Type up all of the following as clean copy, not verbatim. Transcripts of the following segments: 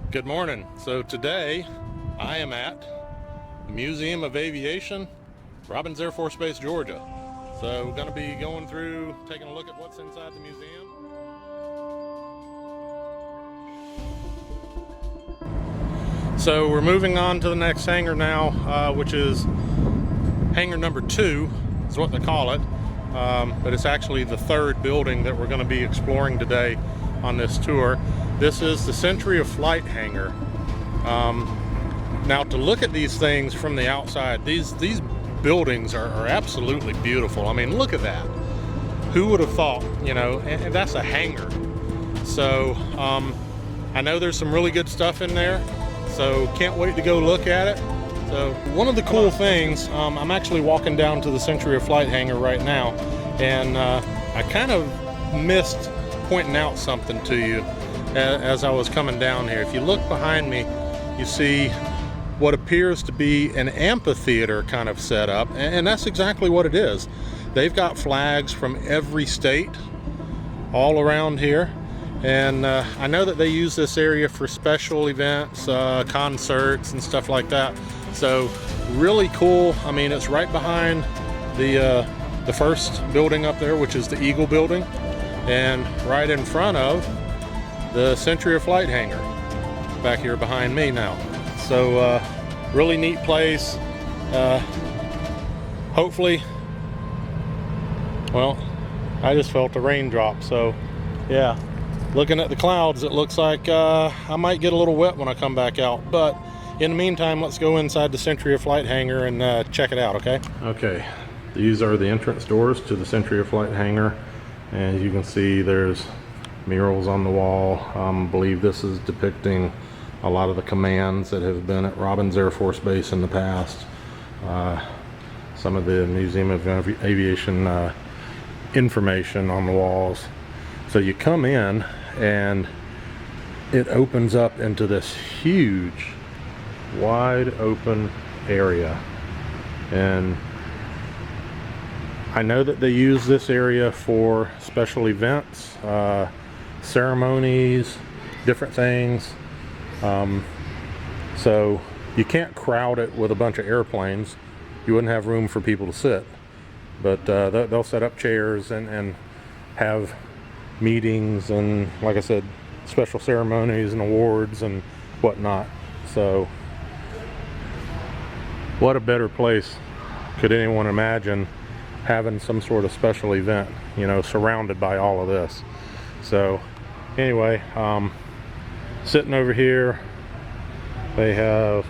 Good morning. So today I am at the Museum of Aviation, Robins Air Force Base, Georgia. So we're going to be going through, taking a look at what's inside the museum. So we're moving on to the next hangar now, which is hangar number 2 is what they call it. But it's actually the third building that we're going to be exploring today on this tour. This is the Century of Flight hangar. Now, to look at these things from the outside, these buildings are absolutely beautiful. I mean, look at that. Who would have thought, you know, and that's a hangar. So I know there's some really good stuff in there, so can't wait to go look at it. So one of the cool things, I'm actually walking down to the Century of Flight hangar right now, and I kind of missed pointing out something to you as I was coming down here. If you look behind me, you see what appears to be an amphitheater kind of setup, and that's exactly what it is. They've got flags from every state all around here, and I know that they use this area for special events, concerts and stuff like that. So really cool. I mean, it's right behind the first building up there, which is the Eagle building, and right in front of the Century of Flight hangar back here behind me now. So really neat place. Hopefully, well, I just felt a raindrop, so yeah, looking at the clouds, it looks like I might get a little wet when I come back out. But in the meantime, let's go inside the Century of Flight hangar and check it out. Okay, these are the entrance doors to the Century of Flight hangar, and as you can see, there's murals on the wall. I believe this is depicting a lot of the commands that have been at Robins Air Force Base in the past. Some of the Museum of Aviation information on the walls. So you come in and it opens up into this huge, wide open area. And I know that they use this area for special events, ceremonies, different things. So you can't crowd it with a bunch of airplanes. You wouldn't have room for people to sit. But they'll set up chairs and have meetings and, like I said, special ceremonies and awards and whatnot. So what a better place could anyone imagine having some sort of special event, you know, surrounded by all of this. So anyway, sitting over here, they have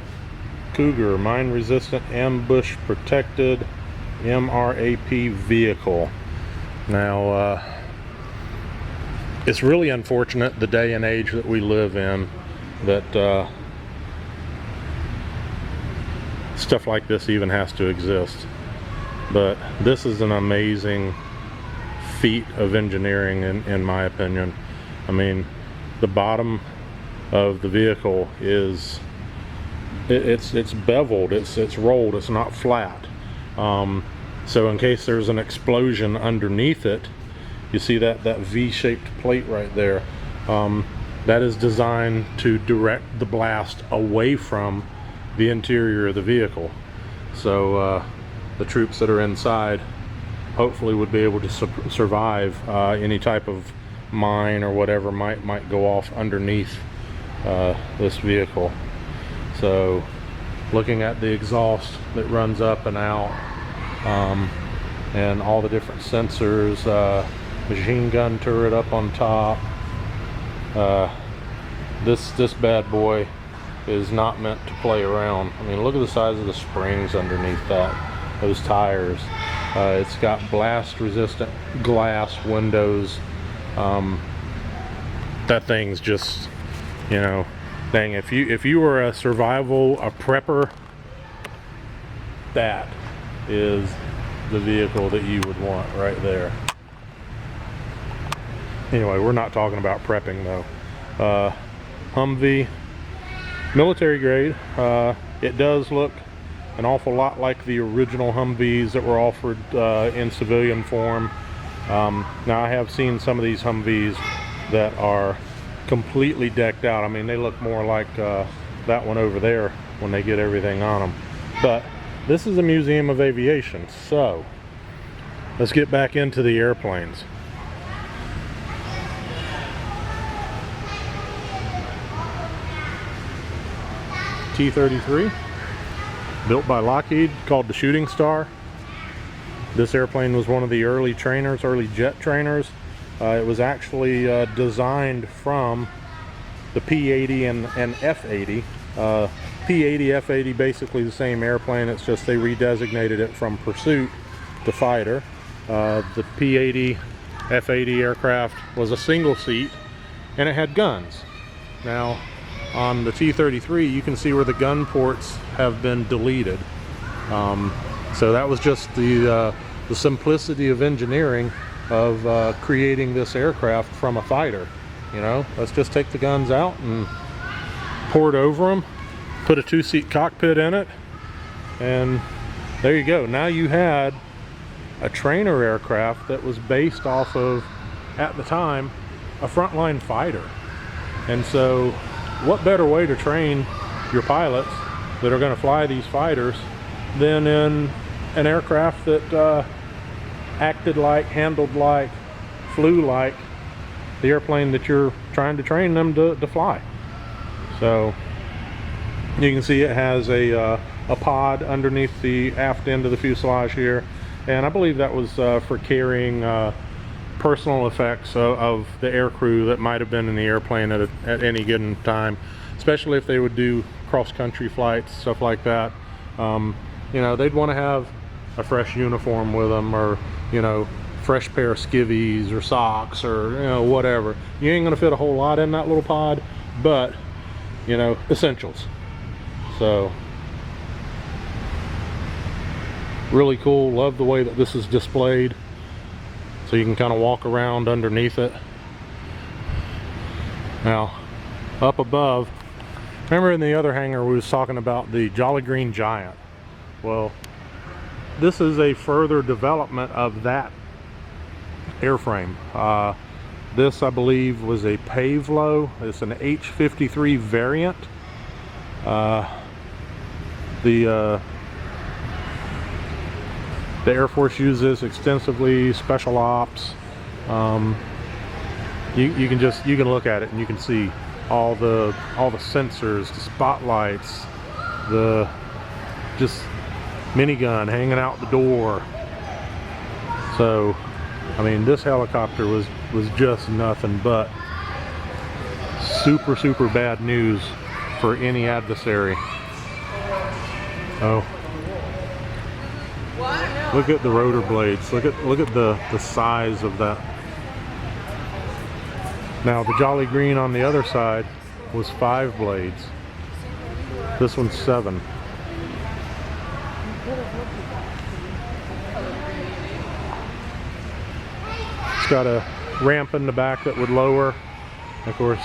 Cougar, mine resistant ambush protected MRAP vehicle. Now it's really unfortunate, the day and age that we live in, that stuff like this even has to exist. But this is an amazing feat of engineering in my opinion. I mean, the bottom of the vehicle is it's beveled, it's rolled, it's not flat. So in case there's an explosion underneath it, you see that V-shaped plate right there, that is designed to direct the blast away from the interior of the vehicle. So the troops that are inside hopefully would be able to survive any type of mine or whatever might go off underneath this vehicle. So looking at the exhaust that runs up and out, and all the different sensors, machine gun turret up on top. This bad boy is not meant to play around. I mean, look at the size of the springs underneath those tires. It's got blast resistant glass windows. That thing's just, you know, dang, if you were a prepper, that is the vehicle that you would want right there. Anyway, we're not talking about prepping though. Humvee, military grade. It does look an awful lot like the original Humvees that were offered in civilian form. Now I have seen some of these Humvees that are completely decked out. I mean, they look more like that one over there when they get everything on them. But this is a museum of aviation, so let's get back into the airplanes. T-33, built by Lockheed, called the Shooting Star. This airplane was one of the early trainers, early jet trainers. It was actually designed from the P-80 and F-80. P-80, F-80, basically the same airplane, it's just they redesignated it from Pursuit to Fighter. The P-80, F-80 aircraft was a single seat and it had guns. Now, on the T-33, you can see where the gun ports have been deleted. So that was just the simplicity of engineering of creating this aircraft from a fighter. You know, let's just take the guns out and pour it over them, put a two-seat cockpit in it, and there you go. Now you had a trainer aircraft that was based off of, at the time, a frontline fighter. And so what better way to train your pilots that are going to fly these fighters than in an aircraft that acted like, handled like, flew like the airplane that you're trying to train them to fly. So you can see it has a pod underneath the aft end of the fuselage here, and I believe that was for carrying personal effects of the air crew that might have been in the airplane at any given time, especially if they would do cross-country flights, stuff like that. You know, they'd want to have a fresh uniform with them, or, you know, fresh pair of skivvies or socks, or, you know, whatever. You ain't gonna fit a whole lot in that little pod, but, you know, essentials. So really cool. Love the way that this is displayed, so you can kind of walk around underneath it. Now up above, remember in the other hangar we was talking about the Jolly Green Giant? Well, this is a further development of that airframe. This, I believe, was a Pavlo. It's an H-53 variant. The Air Force uses extensively, special ops. You can look at it and you can see all the sensors, the spotlights, the just minigun hanging out the door. So, I mean, this helicopter was just nothing but super bad news for any adversary. Oh, look at the rotor blades. Look at the size of that. Now the Jolly Green on the other side was 5 blades. This one's 7. It's got a ramp in the back that would lower. Of course,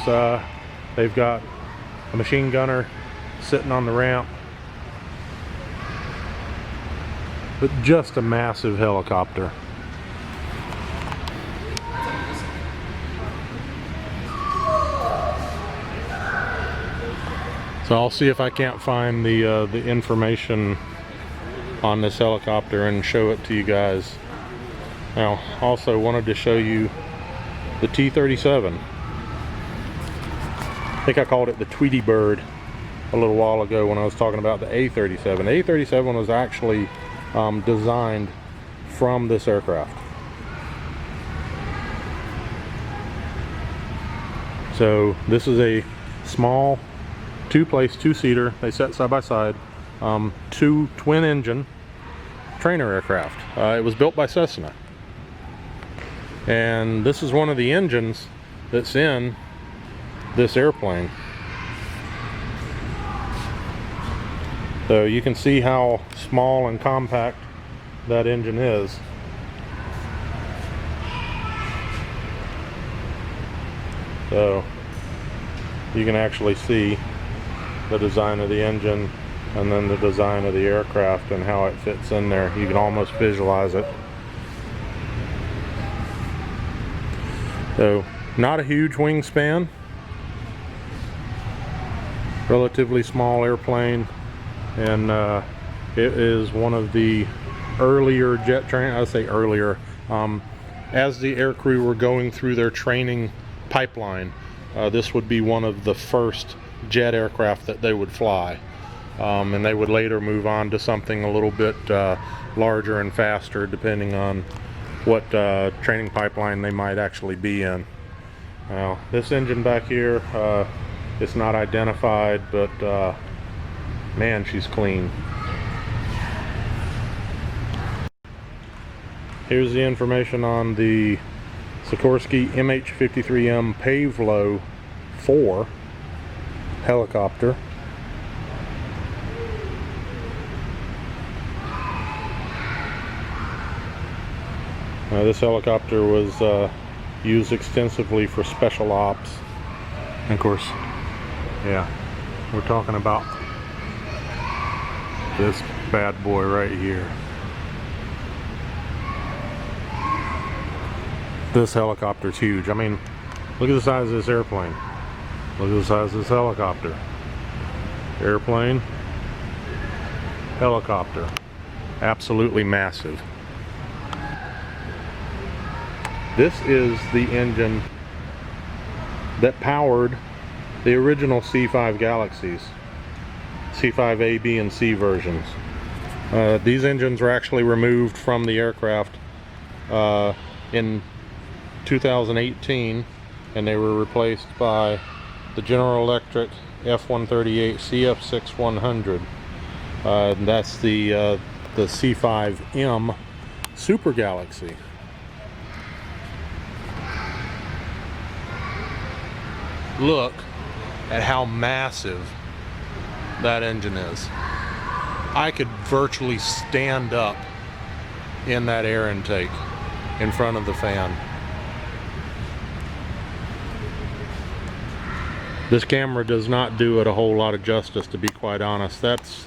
they've got a machine gunner sitting on the ramp. But just a massive helicopter. So I'll see if I can't find the information on this helicopter and show it to you guys. Now, also wanted to show you the T-37. I think I called it the Tweety Bird a little while ago when I was talking about the A-37. The A-37 was actually designed from this aircraft. So this is a small two-place, two-seater. They set side by side. 2 twin-engine trainer aircraft. It was built by Cessna, and this is one of the engines that's in this airplane. So you can see how small and compact that engine is. So you can actually see the design of the engine and then the design of the aircraft and how it fits in there. You can almost visualize it. So not a huge wingspan, Relatively small airplane, and it is one of the earlier jet training. I say earlier, as the aircrew were going through their training pipeline, this would be one of the first jet aircraft that they would fly, and they would later move on to something a little bit larger and faster, depending on what training pipeline they might actually be in. Now, this engine back here, it's not identified, but man, she's clean. Here's the information on the Sikorsky MH-53M Pavlo 4 helicopter. This helicopter was used extensively for special ops. And of course, yeah, we're talking about this bad boy right here. This helicopter's huge. I mean, look at the size of this airplane. Look at the size of this helicopter. Airplane, helicopter. Absolutely massive. This is the engine that powered the original C5 Galaxies. C5A, B, and C versions. These engines were actually removed from the aircraft in 2018, and they were replaced by the General Electric F-138 CF6100. That's the C5M Super Galaxy. Look at how massive that engine is. I could virtually stand up in that air intake in front of the fan. This camera does not do it a whole lot of justice, to be quite honest. That's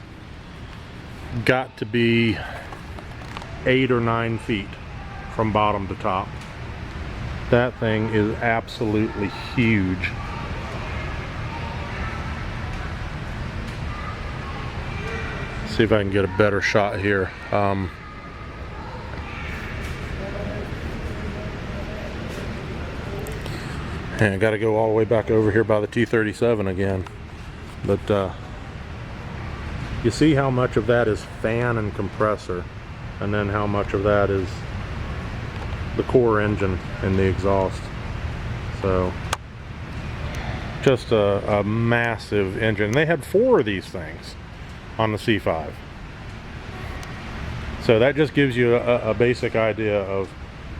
got to be 8 or 9 feet from bottom to top. That thing is absolutely huge. See if I can get a better shot here. And I got to go all the way back over here by the T-37 again. But you see how much of that is fan and compressor, and then how much of that is the core engine and the exhaust. So just a massive engine. They had 4 of these things on the C5. So that just gives you a basic idea of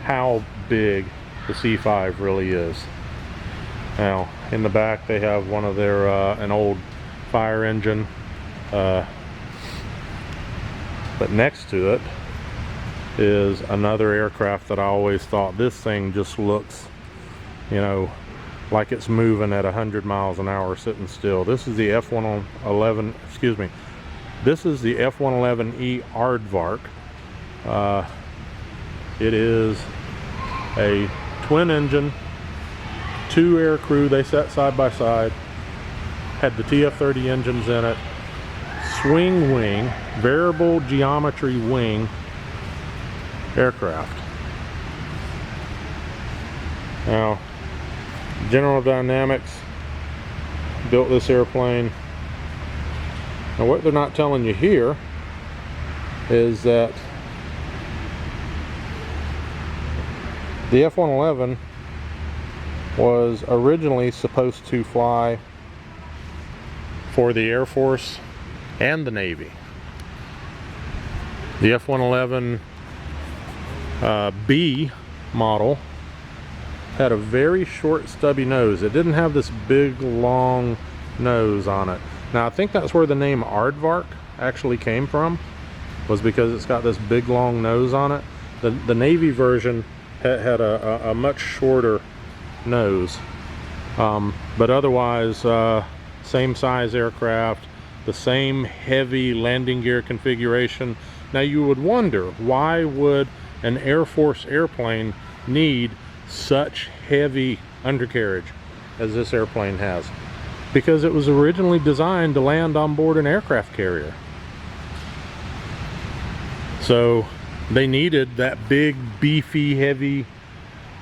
how big the C5 really is. Now, in the back they have one of their an old fire engine, but next to it is another aircraft that I always thought, this thing just looks, you know, like it's moving at 100 miles an hour sitting still. This is the F-111, excuse me, this is the F-111E Aardvark. It is a twin engine, 2 air crew, they sat side by side, had the TF-30 engines in it, swing wing, variable geometry wing aircraft. Now, General Dynamics built this airplane. Now what they're not telling you here is that the F-111 was originally supposed to fly for the Air Force and the Navy. The F-111 B model had a very short stubby nose. It didn't have this big long nose on it. Now I think that's where the name Aardvark actually came from, was because it's got this big long nose on it. The Navy version had a much shorter nose, but otherwise same size aircraft, the same heavy landing gear configuration. Now you would wonder, why would an Air Force airplane need such heavy undercarriage as this airplane has? because it was originally designed to land on board an aircraft carrier. So they needed that big, beefy, heavy,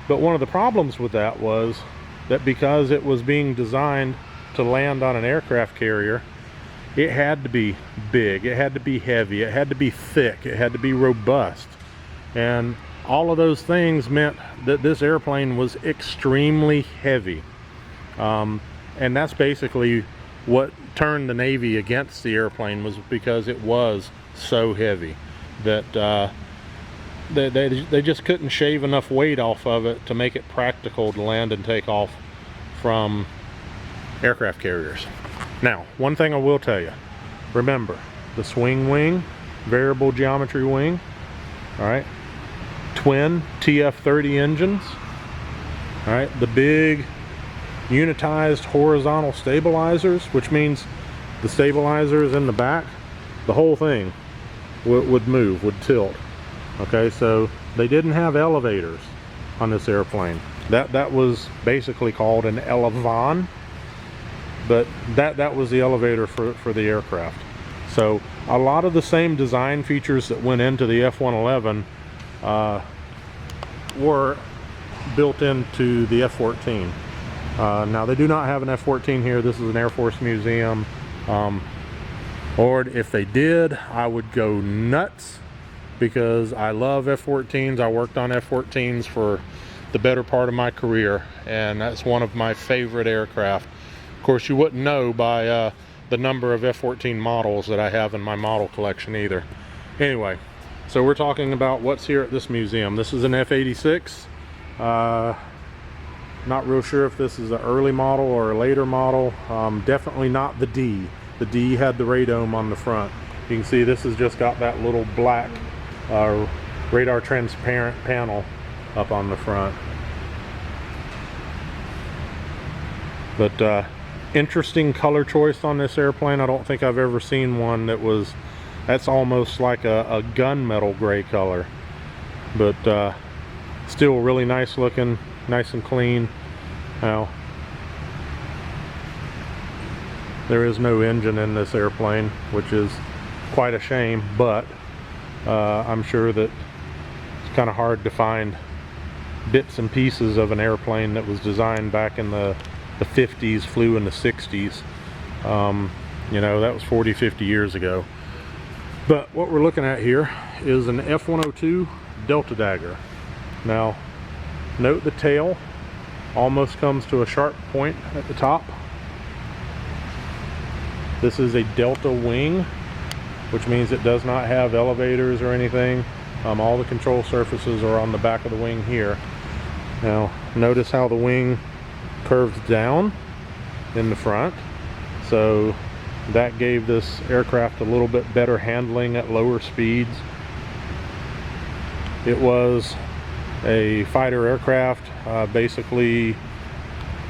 but one of the problems with that was that because it was being designed to land on an aircraft carrier, it had to be big, it had to be heavy, it had to be thick, it had to be robust. And all of those things meant that this airplane was extremely heavy. And that's basically what turned the Navy against the airplane, was because it was so heavy that they just couldn't shave enough weight off of it to make it practical to land and take off from aircraft carriers. Now, one thing I will tell you, remember the swing wing, variable geometry wing, all right, twin TF30 engines, all right, the big unitized horizontal stabilizers, which means the stabilizers in the back, the whole thing would move, would tilt. Okay, so they didn't have elevators on this airplane. That was basically called an elevon, but that was the elevator for the aircraft. So a lot of the same design features that went into the F-111 were built into the F-14. Now they do not have an F-14 here. This is an Air Force museum, or if they did, I would go nuts, because I love F-14s. I worked on F-14s for the better part of my career, and that's one of my favorite aircraft. Of course, you wouldn't know by the number of F-14 models that I have in my model collection either. Anyway, so we're talking about what's here at this museum. This is an F-86. Not real sure if this is an early model or a later model. Definitely not the D. The D had the radome on the front. You can see this has just got that little black radar transparent panel up on the front. But interesting color choice on this airplane. I don't think I've ever seen one that's almost like a gunmetal gray color, but still really nice looking, nice and clean. Now, there is no engine in this airplane, which is quite a shame, but I'm sure that it's kind of hard to find bits and pieces of an airplane that was designed back in the 50s, flew in the 60s. You know, that was 40-50 years ago. But what we're looking at here is an F-102 Delta Dagger. Now, note the tail almost comes to a sharp point at the top. This is a Delta wing, which means it does not have elevators or anything. All the control surfaces are on the back of the wing here. Now, notice how the wing curves down in the front. So that gave this aircraft a little bit better handling at lower speeds. It was a fighter aircraft, basically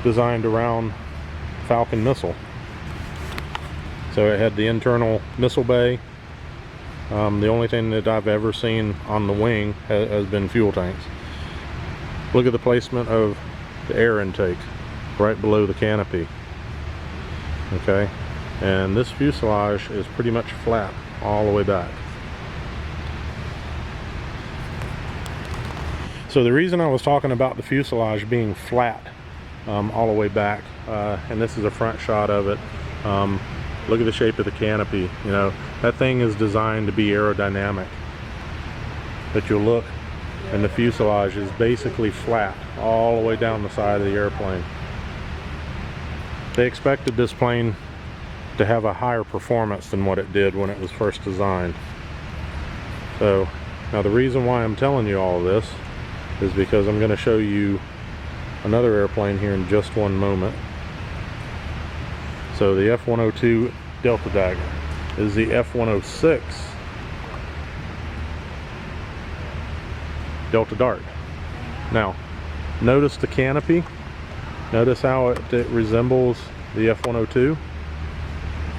designed around Falcon missile. So it had the internal missile bay. The only thing that I've ever seen on the wing has been fuel tanks. Look at the placement of the air intake right below the canopy. Okay, and this fuselage is pretty much flat all the way back. So the reason I was talking about the fuselage being flat all the way back, and this is a front shot of it, look at the shape of the canopy. You know, that thing is designed to be aerodynamic. But you'll look, and the fuselage is basically flat all the way down the side of the airplane. They expected this plane to have a higher performance than what it did when it was first designed. So now the reason why I'm telling you all of this is because I'm going to show you another airplane here in just one moment. So the F-102 Delta Dagger is the F-106 Delta Dart. Now, notice the canopy. Notice how it resembles the F-102.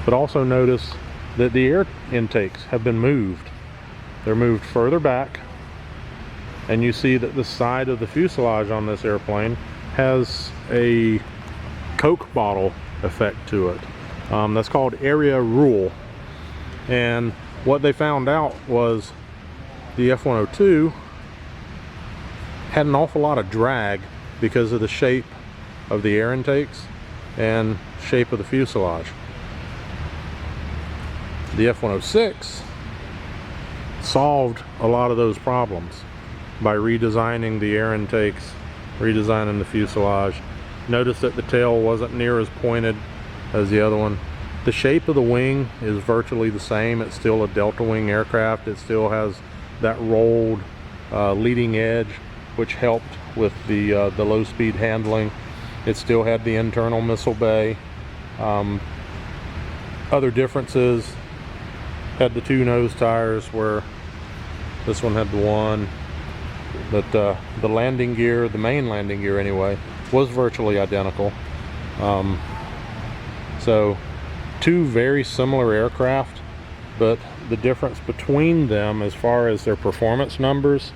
But also notice that the air intakes have been moved. They're moved further back. And you see that the side of the fuselage on this airplane has a Coke bottle effect to it. That's called area rule. And what they found out was the F-102 had an awful lot of drag because of the shape of the air intakes and shape of the fuselage. The F-106 solved a lot of those problems by redesigning the air intakes, redesigning the fuselage. Notice that the tail wasn't near as pointed as the other one. The shape of the wing is virtually the same. It's still a delta wing aircraft. It still has that rolled leading edge, which helped with the low speed handling. It still had the internal missile bay. Other differences, had the two nose tires where this one had the one, but the landing gear, the main landing gear anyway, was virtually identical. So two very similar aircraft, but the difference between them as far as their performance numbers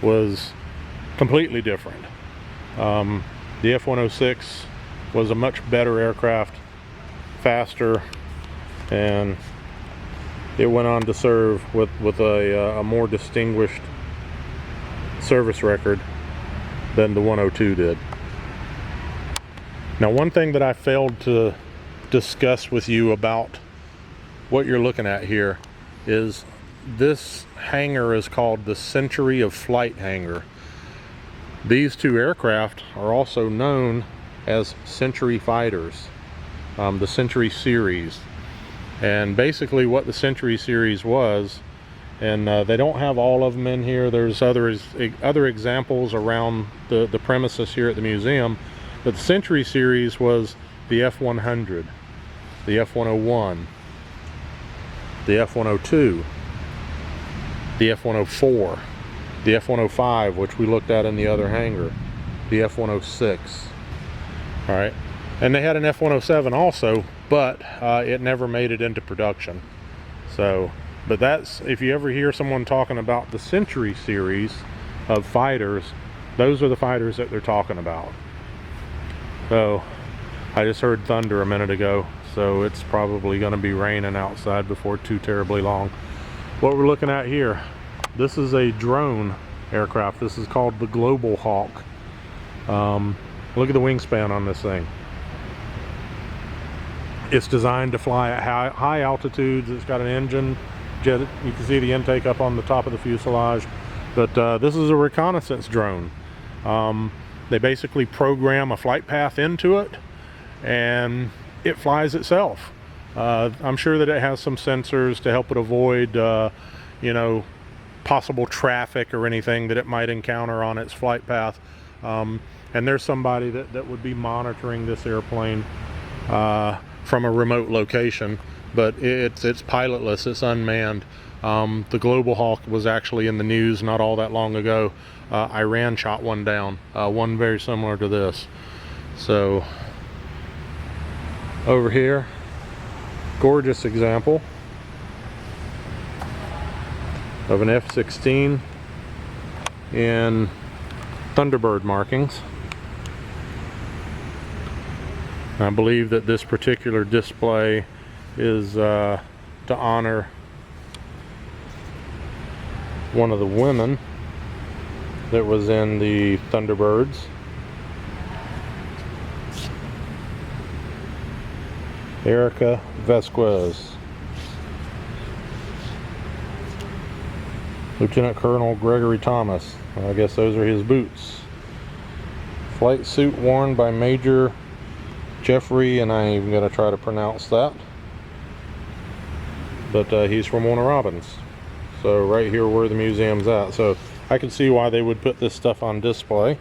was completely different. The F-106 was a much better aircraft, faster, and it went on to serve with a more distinguished service record than the 102 did. Now, one thing that I failed to discuss with you about what you're looking at here is this hangar is called the Century of Flight hangar. These two aircraft are also known as Century fighters, the Century series. And basically what the Century series was, and they don't have all of them in here, there's other examples around the premises here at the museum, but the Century series was the F-100, the F-101, the F-102, the F-104, the F-105, which we looked at in the other hangar, the F-106. All right, and they had an F-107 also, but it never made it into production. So, but that's, if you ever hear someone talking about the Century series of fighters, those are the fighters that they're talking about. So, I just heard thunder a minute ago, so it's probably going to be raining outside before too terribly long. What we're looking at here, this is a drone aircraft. This is called the Global Hawk. Look at the wingspan on this thing. It's designed to fly at high altitudes. It's got an engine jet. You can see the intake up on the top of the fuselage. But this is a reconnaissance drone. They basically program a flight path into it, and it flies itself. I'm sure that it has some sensors to help it avoid, you know, possible traffic or anything that it might encounter on its flight path. And there's somebody that would be monitoring this airplane from a remote location, but it's pilotless, it's unmanned. The Global Hawk was actually in the news not all that long ago. Iran shot one down, one very similar to this. So over here, gorgeous example of an F-16 in Thunderbird markings. I believe that this particular display is to honor one of the women that was in the Thunderbirds. Erica Vasquez. Lieutenant Colonel Gregory Thomas. I guess those are his boots. Flight suit worn by Major Jeffrey, and I ain't even gonna try to pronounce that. But he's from Warner Robins. So right here where the museum's at. So I can see why they would put this stuff on display.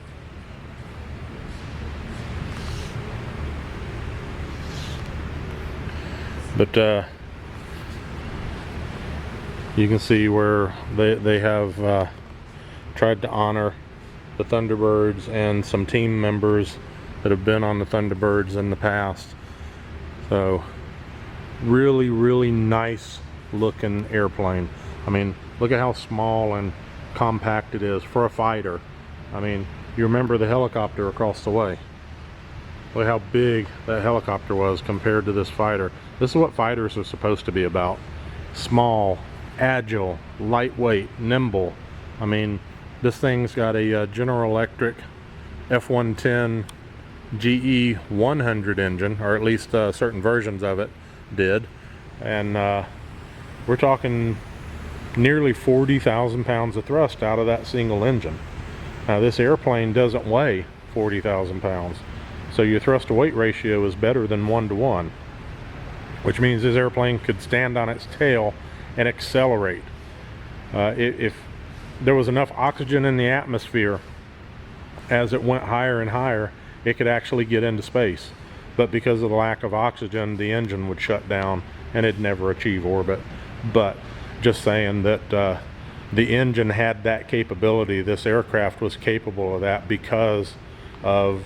But you can see where they have tried to honor the Thunderbirds and some team members that have been on the Thunderbirds in the past. So really, really nice looking airplane. I mean, look at how small and compact it is for a fighter. I mean, you remember the helicopter across the way. Look how big that helicopter was compared to this fighter. This is what fighters are supposed to be about. Small, agile, lightweight, nimble. I mean, this thing's got a General Electric F-110 GE 100 engine, or at least certain versions of it did. And we're talking nearly 40,000 pounds of thrust out of that single engine. Now this airplane doesn't weigh 40,000 pounds, so your thrust to weight ratio is better than 1-to-1, which means this airplane could stand on its tail and accelerate. If there was enough oxygen in the atmosphere as it went higher and higher, it could actually get into space. But because of the lack of oxygen, the engine would shut down and it'd never achieve orbit. But just saying that the engine had that capability. This aircraft was capable of that because of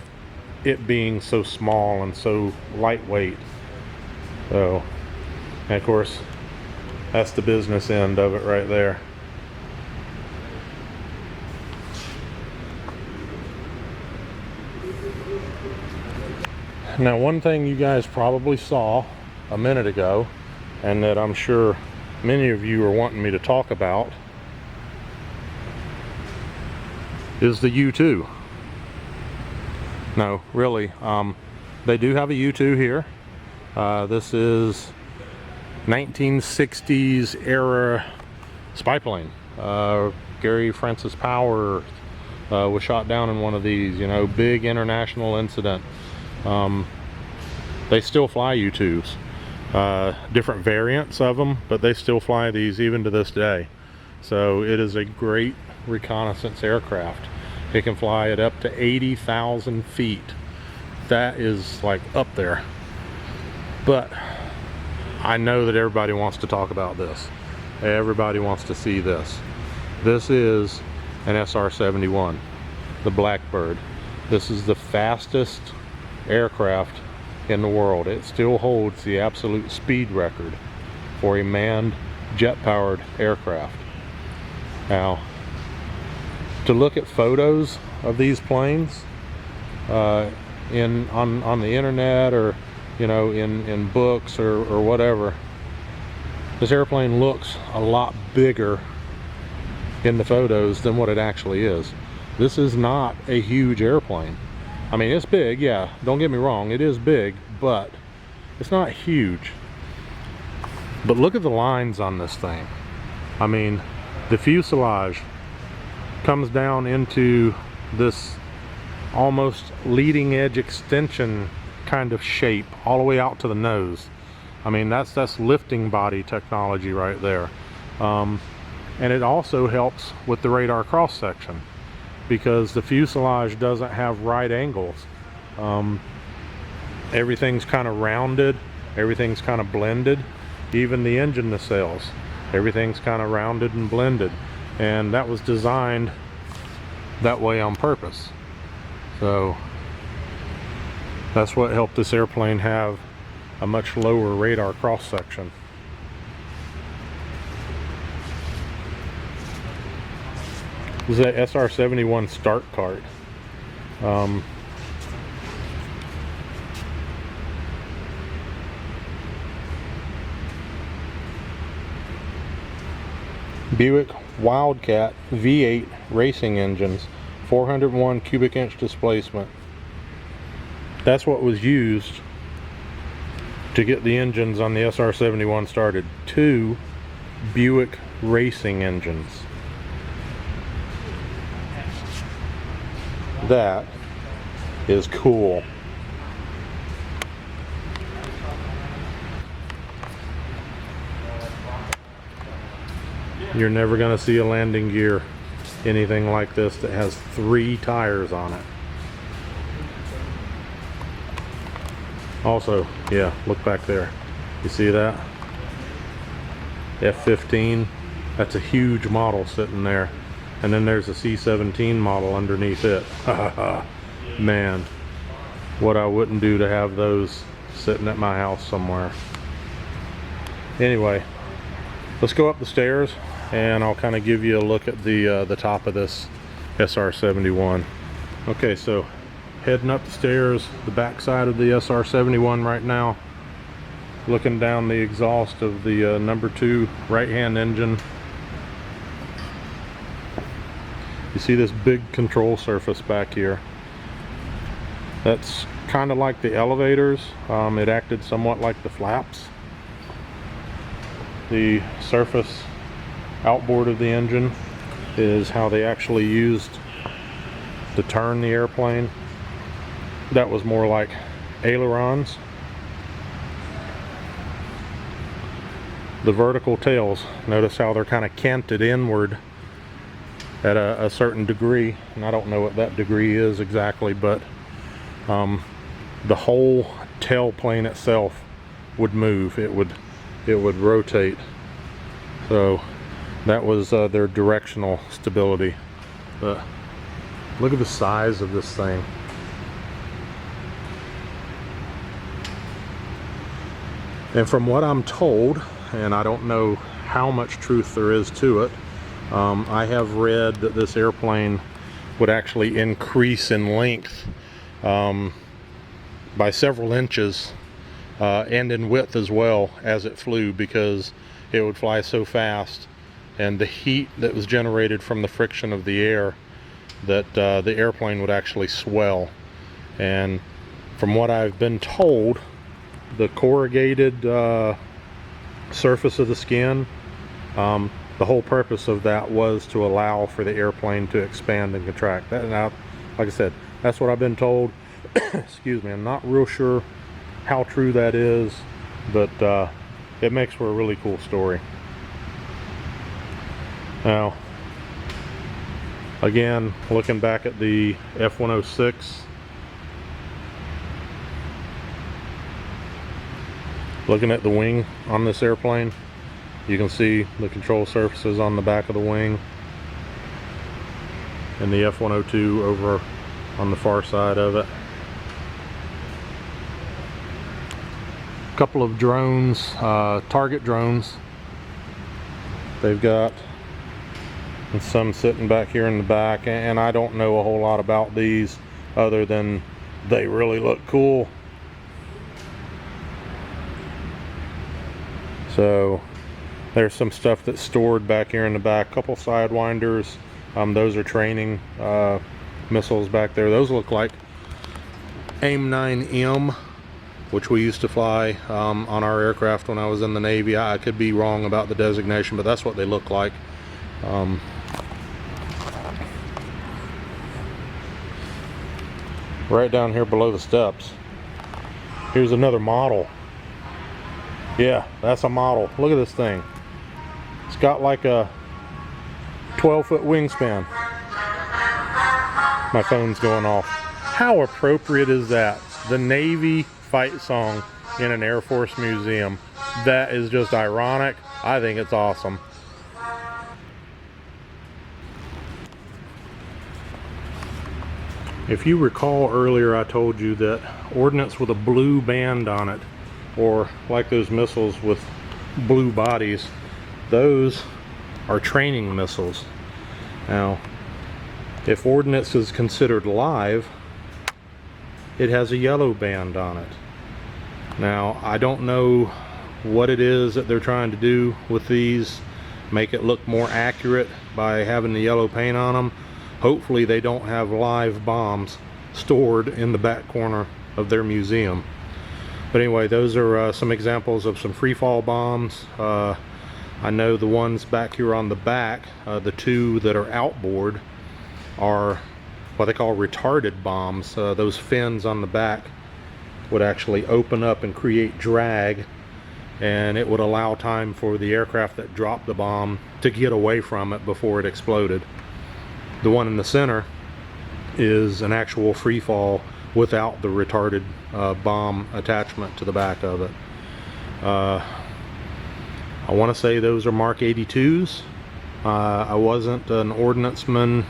it being so small and so lightweight. So, and of course, that's the business end of it right there. Now, one thing you guys probably saw a minute ago, and that I'm sure many of you are wanting me to talk about, is the U-2. No, really, they do have a U-2 here. This is 1960s era spy plane. Gary Francis Power was shot down in one of these, you know, big international incident. They still fly U-2s, different variants of them, but they still fly these even to this day. So it is a great reconnaissance aircraft. It can fly at up to 80,000 feet. That is like up there. But I know that everybody wants to talk about this. Everybody wants to see this. This is an SR-71, the Blackbird. This is the fastest aircraft in the world. It still holds the absolute speed record for a manned jet-powered aircraft. Now, to look at photos of these planes on the internet, or you know, in books or whatever, this airplane looks a lot bigger in the photos than what it actually is. This is not a huge airplane. I mean, it's big, yeah, don't get me wrong, it is big, but it's not huge. But look at the lines on this thing. I mean, the fuselage comes down into this almost leading edge extension kind of shape all the way out to the nose. I mean, that's lifting body technology right there. And it also helps with the radar cross section, because the fuselage doesn't have right angles. Everything's kind of rounded, everything's kind of blended. Even the engine nacelles, everything's kind of rounded and blended, and that was designed that way on purpose. So that's what helped this airplane have a much lower radar cross section. This is a SR-71 start cart. Buick Wildcat V8 racing engines, 401 cubic inch displacement. That's what was used to get the engines on the SR-71 started. 2 Buick racing engines. That is cool. You're never going to see a landing gear anything like this that has 3 tires on it. Also, yeah, look back there. You see that? F-15. That's a huge model sitting there. And then there's a C-17 model underneath it. Man, what I wouldn't do to have those sitting at my house somewhere. Anyway, let's go up the stairs and I'll kind of give you a look at the top of this SR-71. Okay, so heading up the stairs, the back side of the SR-71 right now, looking down the exhaust of the number 2 right-hand engine. You see this big control surface back here. That's kind of like the elevators. It acted somewhat like the flaps. The surface outboard of the engine is how they actually used to turn the airplane. That was more like ailerons. The vertical tails, notice how they're kind of canted inward at a certain degree, and I don't know what that degree is exactly, but the whole tailplane itself would move. It would rotate. So that was their directional stability. But look at the size of this thing. And from what I'm told, and I don't know how much truth there is to it, I have read that this airplane would actually increase in length by several inches and in width as well as it flew, because it would fly so fast, and the heat that was generated from the friction of the air, that the airplane would actually swell. And from what I've been told, the corrugated surface of the skin, the whole purpose of that was to allow for the airplane to expand and contract. That, now, like I said, that's what I've been told. Excuse me, I'm not real sure how true that is, but it makes for a really cool story. Now, again, looking back at the F-106, looking at the wing on this airplane, you can see the control surfaces on the back of the wing, and the F-102 over on the far side of it. A couple of drones, target drones. They've got some sitting back here in the back, and I don't know a whole lot about these other than they really look cool. So there's some stuff that's stored back here in the back. Couple sidewinders. Those are training missiles back there. Those look like AIM-9M, which we used to fly on our aircraft when I was in the Navy. I could be wrong about the designation, but that's what they look like. Right down here below the steps, here's another model. Yeah, that's a model. Look at this thing. It's got like a 12-foot wingspan. My phone's going off. How appropriate is that? The Navy fight song in an Air Force museum. That is just ironic. I think it's awesome. If you recall earlier, I told you that ordnance with a blue band on it, or like those missiles with blue bodies, those are training missiles. Now, if ordnance is considered live, it has a yellow band on it. Now, I don't know what it is that they're trying to do with these, make it look more accurate by having the yellow paint on them. Hopefully they don't have live bombs stored in the back corner of their museum. But anyway, those are some examples of some free fall bombs. I know the ones back here on the back, the two that are outboard, are what they call retarded bombs. Those fins on the back would actually open up and create drag, and it would allow time for the aircraft that dropped the bomb to get away from it before it exploded. The one in the center is an actual free fall without the retarded bomb attachment to the back of it. I want to say those are Mark 82s. I wasn't an ordnanceman,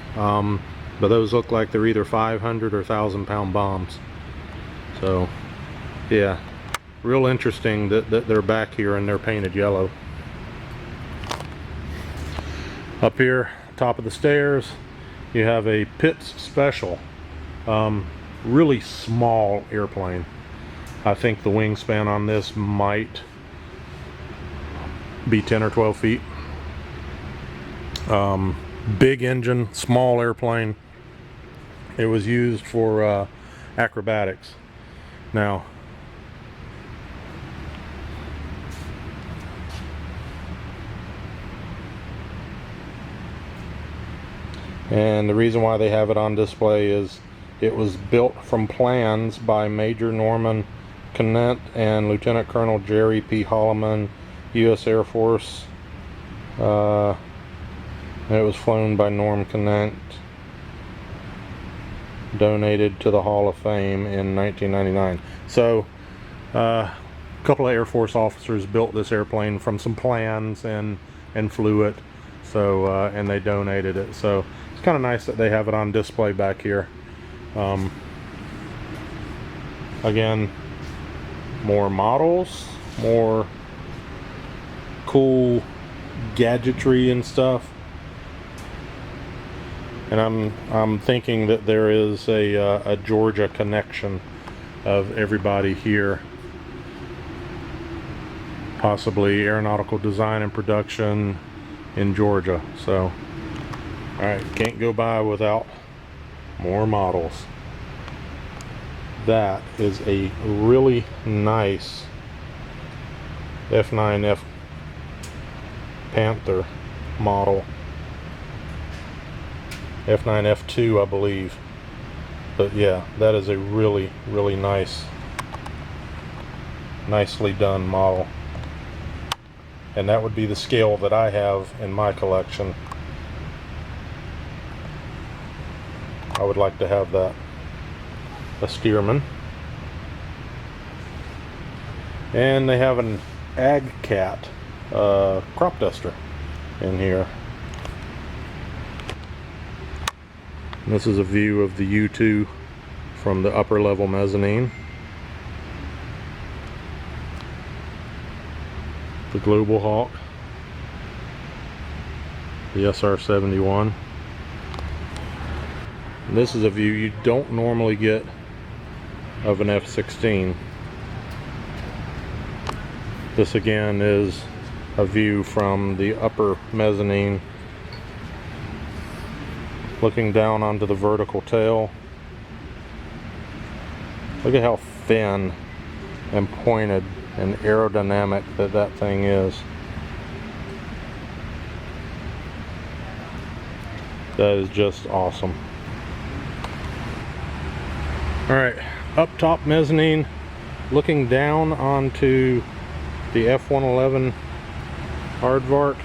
but those look like they're either 500 or 1,000-pound bombs. So yeah, real interesting that they're back here and they're painted yellow. Up here, top of the stairs, you have a Pitts Special. really small airplane. I think the wingspan on this might be 10 or 12 feet. Big engine, small airplane. It was used for acrobatics. Now, and the reason why they have it on display is it was built from plans by Major Norman Connett and Lieutenant Colonel Jerry P. Holloman, U.S. Air Force. It was flown by Norm Connett, donated to the Hall of Fame in 1999. So a couple of Air Force officers built this airplane from some plans and flew it. So and they donated it. So it's kind of nice that they have it on display back here. Again, more models, more cool gadgetry and stuff. And I'm thinking that there is a Georgia connection of everybody here. Possibly aeronautical design and production in Georgia. So, alright, can't go by without more models. That is a really nice F9F Panther model. F9F2, I believe. But yeah, that is a really, really nicely done model. And that would be the scale that I have in my collection. I would like to have that. A Stearman. And they have an AgCat crop duster in here. And this is a view of the U-2 from the upper level mezzanine. The Global Hawk. The SR-71. And this is a view you don't normally get of an F-16. This again is a view from the upper mezzanine, looking down onto the vertical tail. Look at how thin and pointed and aerodynamic that thing is. That is just awesome. Alright, up top mezzanine, looking down onto the F-111 Aardvark.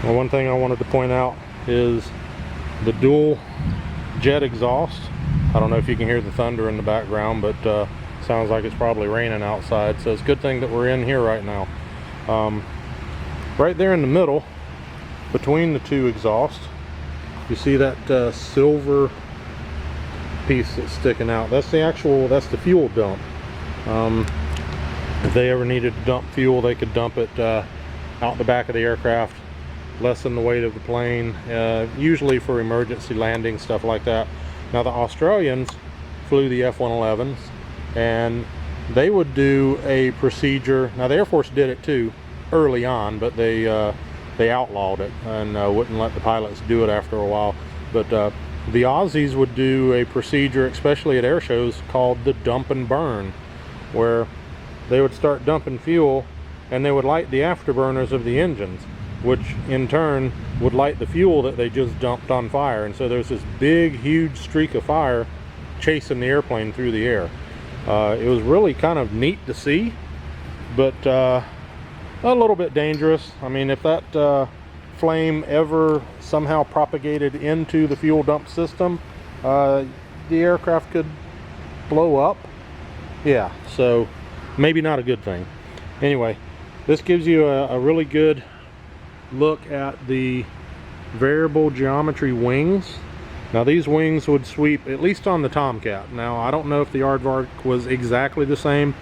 Well, one thing I wanted to point out is the dual jet exhaust. I don't know if you can hear the thunder in the background, but sounds like it's probably raining outside, so it's a good thing that we're in here right now. Right there in the middle, between the two exhausts, you see that silver piece that's sticking out. That's the fuel dump. If they ever needed to dump fuel, they could dump it out the back of the aircraft, lessen the weight of the plane, usually for emergency landing, stuff like that. Now the Australians flew the F-111s, and they would do a procedure. Now the Air Force did it too early on, but they outlawed it and wouldn't let the pilots do it after a while. But the Aussies would do a procedure, especially at air shows, called the dump and burn, where they would start dumping fuel and they would light the afterburners of the engines, which in turn would light the fuel that they just dumped on fire. And so there's this big, huge streak of fire chasing the airplane through the air. It was really kind of neat to see, but a little bit dangerous. I mean, if that flame ever somehow propagated into the fuel dump system, the aircraft could blow up. Yeah, so maybe not a good thing. Anyway, this gives you a really good look at the variable geometry wings. Now these wings would sweep, at least on the Tomcat. Now I don't know if the Aardvark was exactly the same,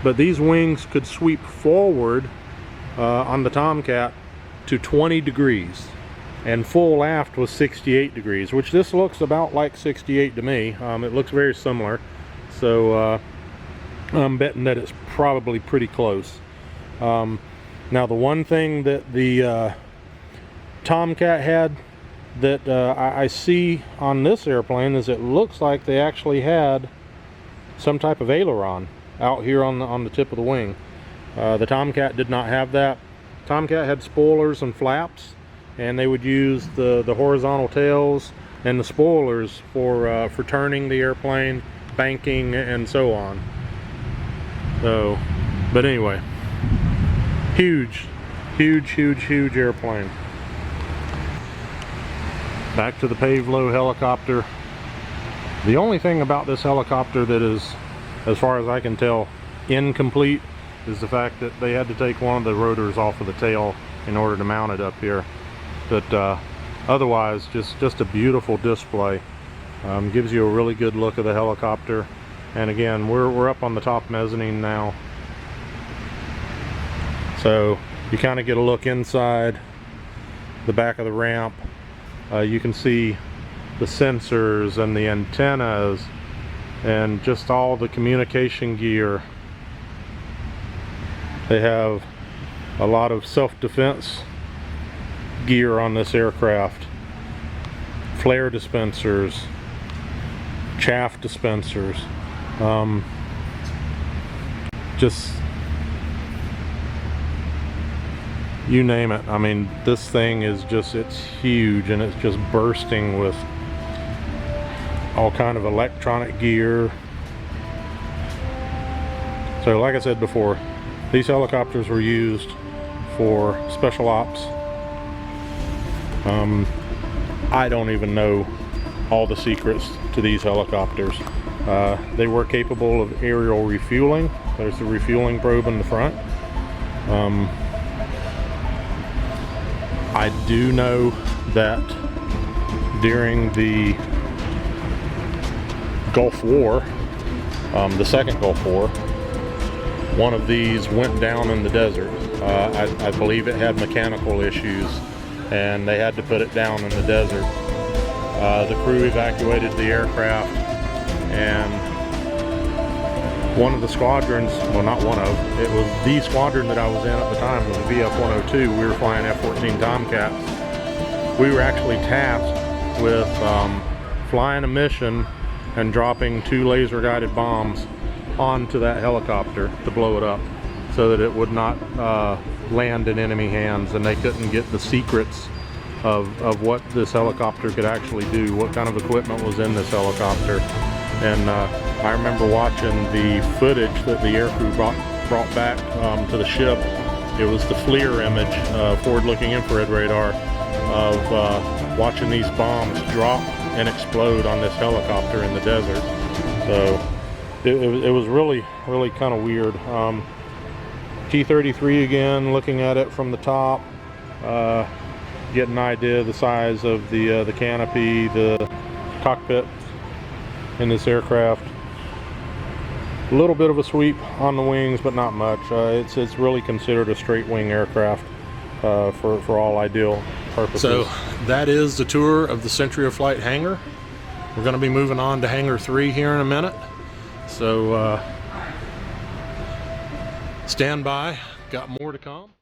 but these wings could sweep forward on the Tomcat to 20 degrees. and full aft was 68 degrees, which this looks about like 68 to me. It looks very similar, so I'm betting that it's probably pretty close. Now the one thing that the Tomcat had that I see on this airplane is it looks like they actually had some type of aileron out here on the tip of the wing. The Tomcat did not have that. Tomcat had spoilers and flaps, and they would use the horizontal tails and the spoilers for turning the airplane, banking, and so on. So, but anyway, huge airplane. Back to the Pavlo helicopter. The only thing about this helicopter that is, as far as I can tell, incomplete is the fact that they had to take one of the rotors off of the tail in order to mount it up here. But otherwise, just a beautiful display. Gives you a really good look of the helicopter. And again, we're up on the top mezzanine now, so you kind of get a look inside the back of the ramp. You can see the sensors and the antennas and just all the communication gear. They have a lot of self-defense gear on this aircraft. Flare dispensers, chaff dispensers, just you name it. I mean, this thing is just, it's huge, and it's just bursting with all kind of electronic gear. So like I said before, these helicopters were used for special ops. I don't even know all the secrets to these helicopters. They were capable of aerial refueling. There's the refueling probe in the front. I do know that during the Gulf War, the second Gulf War, one of these went down in the desert. I believe it had mechanical issues, and they had to put it down in the desert. The crew evacuated the aircraft, and one of the squadrons, well, not one of, it was the squadron that I was in at the time, was the VF-102. We were flying F-14 Tomcats. We were actually tasked with flying a mission and dropping 2 laser-guided bombs onto that helicopter to blow it up so that it would not land in enemy hands, and they couldn't get the secrets of what this helicopter could actually do, what kind of equipment was in this helicopter. And I remember watching the footage that the aircrew brought back to the ship. It was the FLIR image, forward-looking infrared radar, of watching these bombs drop and explode on this helicopter in the desert. So it was really kind of weird. T-33 again, looking at it from the top, get an idea of the size of the canopy, the cockpit in this aircraft. A little bit of a sweep on the wings, but not much. It's really considered a straight wing aircraft for all ideal purposes. So that is the tour of the Century of Flight hangar. We're going to be moving on to hangar 3 here in a minute. So stand by, got more to come.